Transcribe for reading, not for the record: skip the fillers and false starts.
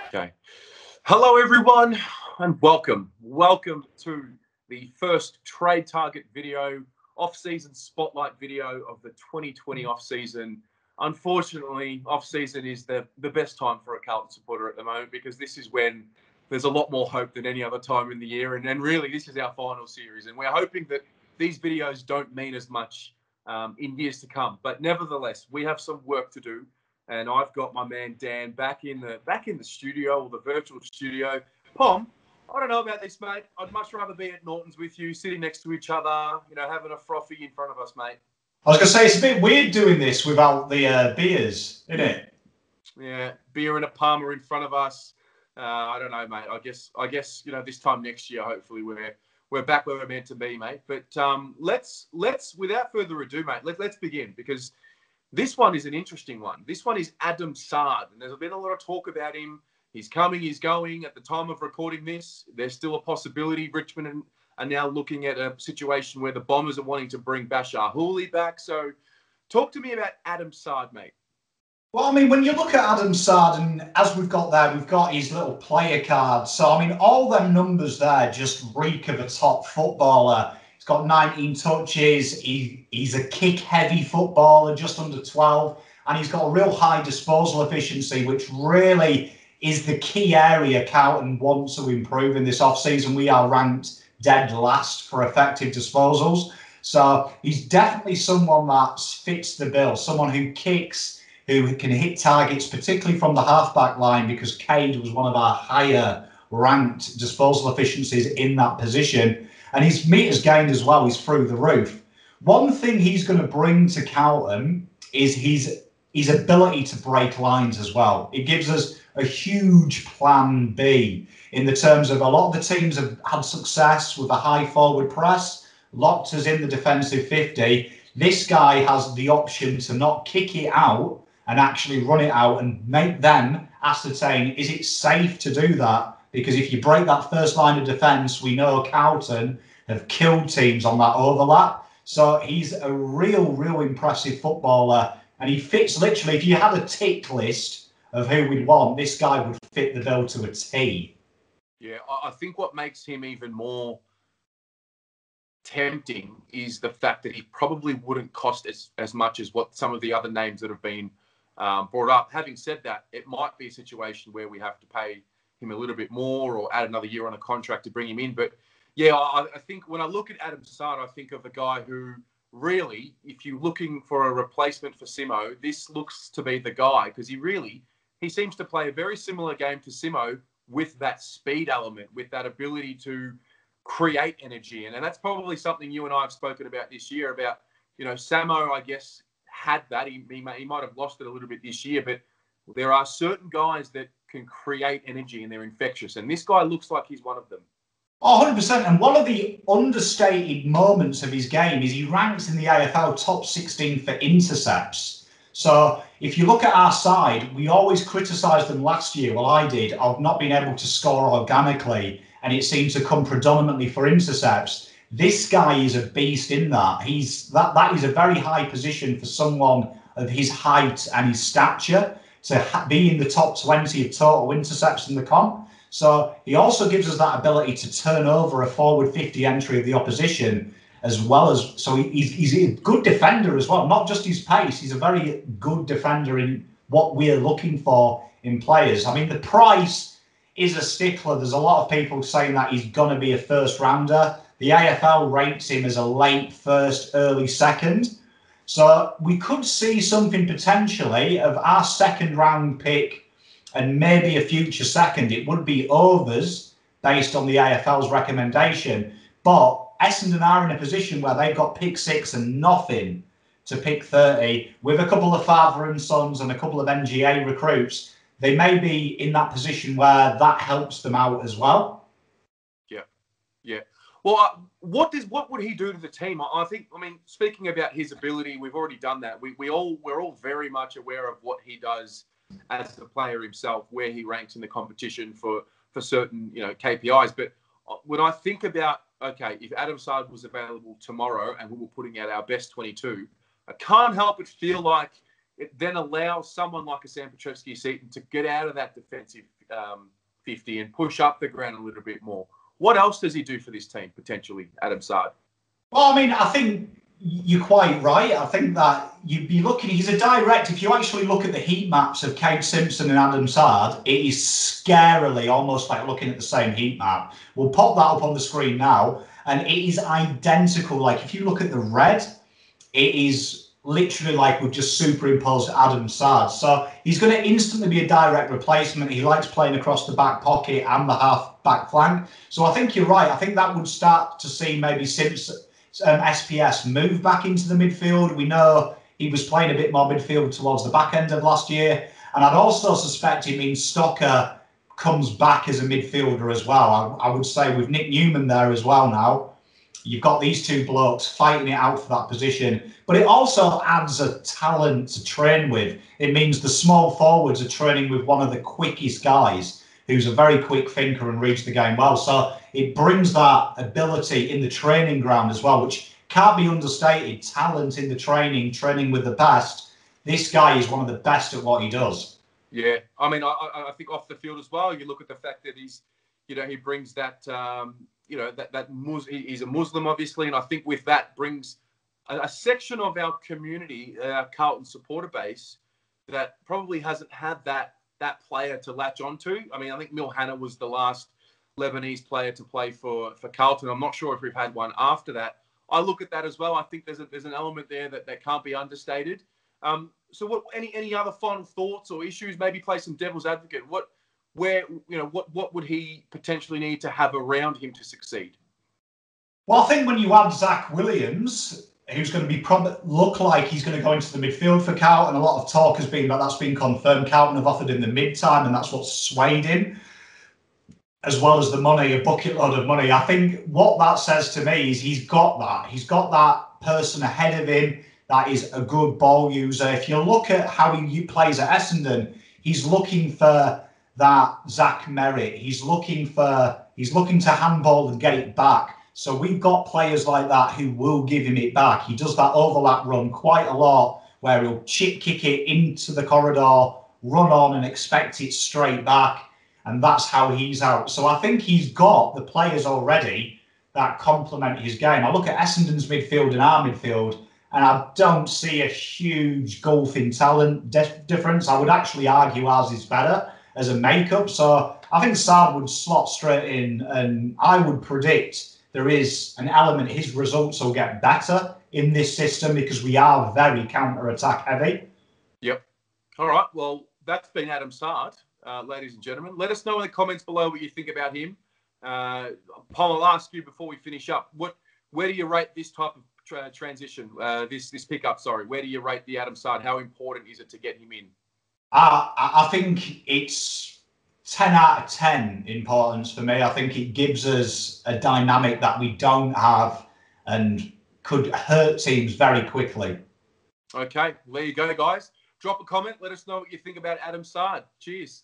Okay. Hello, everyone, and welcome. Welcome to the first trade target video, off-season spotlight video of the 2020 off-season. Unfortunately, off-season is the best time for a Carlton supporter at the moment because this is when there's a lot more hope than any other time in the year. And really, this is our final series. And we're hoping that these videos don't mean as much in years to come. But nevertheless, we have some work to do. And I've got my man Dan back in the studio, or the virtual studio. Pom, I don't know about this, mate. I'd much rather be at Norton's with you, sitting next to each other, having a frothy in front of us, mate. I was going to say, it's a bit weird doing this without the beers, isn't it? Yeah, beer and a Palmer in front of us. I don't know, mate. I guess this time next year, hopefully we're back where we're meant to be, mate. But let's without further ado, mate. Let's begin because this one is an interesting one. This one is Adam Saad, and there's been a lot of talk about him. He's coming, he's going. At the time of recording this, there's still a possibility Richmond are now looking at a situation where the Bombers are wanting to bring Bashar Hooley back. So talk to me about Adam Saad, mate. Well, I mean, when you look at Adam Saad, and as we've got his little player card. So, I mean, all them numbers there just reek of a top footballer. He's got 19 touches. He's a kick-heavy footballer, just under 12. And he's got a real high disposal efficiency, which really is the key area Carlton wants to improve in this off-season. We are ranked dead last for effective disposals. So he's definitely someone that fits the bill, someone who kicks, who can hit targets, particularly from the halfback line, because Cade was one of our higher ranked disposal efficiencies in that position. And his metres gained as well is through the roof. One thing he's going to bring to Carlton is his ability to break lines as well. It gives us a huge plan B in the terms of a lot of the teams have had success with a high forward press, locked us in the defensive 50. This guy has the option to not kick it out and actually run it out and make them ascertain, is it safe to do that? Because if you break that first line of defence, we know Carlton have killed teams on that overlap. So he's a real impressive footballer. And he fits literally, if you had a tick list of who we'd want, this guy would fit the bill to a T. Yeah, I think what makes him even more tempting is the fact that he probably wouldn't cost as much as what some of the other names that have been brought up. Having said that, it might be a situation where we have to pay him a little bit more or add another year on a contract to bring him in. But yeah, I think when I look at Adam Saad, I think of a guy who really, if you're looking for a replacement for Simo, this looks to be the guy because he seems to play a very similar game to Simo with that speed element, with that ability to create energy. And that's probably something you and I have spoken about this year about, Samo, I guess, had that. He might have lost it a little bit this year, but there are certain guys that can create energy and they're infectious. And this guy looks like he's one of them. Oh, 100%. And one of the understated moments of his game is he ranks in the AFL top 16 for intercepts. So if you look at our side, we always criticised them last year, well, I did, of not being able to score organically, and it seemed to come predominantly for intercepts. This guy is a beast in that. That is a very high position for someone of his height and his stature to be in the top 20 of total intercepts in the comp. So he also gives us that ability to turn over a forward 50 entry of the opposition, as well as, so he's a good defender as well, not just his pace. He's a very good defender in what we're looking for in players. I mean, the price is a stickler. There's a lot of people saying that he's going to be a first rounder. The AFL rates him as a late first, early second. So we could see something potentially of our second round pick and maybe a future second. It would be overs based on the AFL's recommendation. But Essendon are in a position where they've got pick 6 and nothing to pick 30. With a couple of father and sons and a couple of NGA recruits, they may be in that position where that helps them out as well. Yeah. Well, what would he do to the team? I mean, speaking about his ability, we've already done that. We're all very much aware of what he does as the player himself, where he ranks in the competition for certain KPIs. But when I think about, okay, if Adam Saad was available tomorrow and we were putting out our best 22, I can't help but feel like it then allows someone like a Sam Petrevski-Seton to get out of that defensive 50 and push up the ground a little bit more. What else does he do for this team, potentially, Adam Saad? Well, I mean, I think you're quite right. I think that you'd be looking, he's a direct, if you actually look at the heat maps of Kate Simpson and Adam Saad, it is scarily almost like looking at the same heat map. We'll pop that up on the screen now, and it is identical. Like, if you look at the red, it is literally like we've just superimposed Adam Saad. So he's going to instantly be a direct replacement. He likes playing across the back pocket and the half back flank. So I think you're right. I think that would start to see maybe Simpson, SPS move back into the midfield. We know he was playing a bit more midfield towards the back end of last year. And I'd also suspect it means Stocker comes back as a midfielder as well. I would say with Nick Newman there as well now, you've got these two blokes fighting it out for that position. But it also adds a talent to train with. It means the small forwards are training with one of the quickest guys who's a very quick thinker and reads the game well. So it brings that ability in the training ground as well, which can't be understated. Talent in the training with the best. This guy is one of the best at what he does. Yeah, I mean, I think off the field as well, you look at the fact that he's, he brings that, he's a Muslim, obviously, and I think with that brings a section of our community, our Carlton supporter base, that probably hasn't had that player to latch onto. I mean, I think Milhana was the last Lebanese player to play for Carlton. I'm not sure if we've had one after that. I look at that as well. I think there's an element there that can't be understated. So any other final thoughts or issues? Maybe play some devil's advocate. What would he potentially need to have around him to succeed? Well, I think when you add Zach Williams, who's going to be look like he's going to go into the midfield for Carlton, a lot of talk has been that that's been confirmed. Carlton have offered him the mid-time, and that's what swayed him, as well as the money, a bucket load of money. I think what that says to me is he's got that. He's got that person ahead of him that is a good ball user. If you look at how he plays at Essendon, he's looking for that Zach Merritt. He's looking to handball and get it back. So we've got players like that who will give him it back. He does that overlap run quite a lot where he'll chip kick it into the corridor, run on and expect it straight back. And that's how he's out. So I think he's got the players already that complement his game. I look at Essendon's midfield and our midfield, and I don't see a huge gulf in talent difference. I would actually argue ours is better as a makeup. So I think Saad would slot straight in, and I would predict there is an element his results will get better in this system because we are very counter-attack heavy. Yep. All right. Well, that's been Adam Saad, ladies and gentlemen. Let us know in the comments below what you think about him. Paul, I'll ask you before we finish up, where do you rate this type of transition, this pickup, sorry? Where do you rate the Adam Saad? How important is it to get him in? I think it's 10 out of 10 importance for me. I think it gives us a dynamic that we don't have and could hurt teams very quickly. Okay, well, there you go, guys. Drop a comment. Let us know what you think about Adam Saad. Cheers.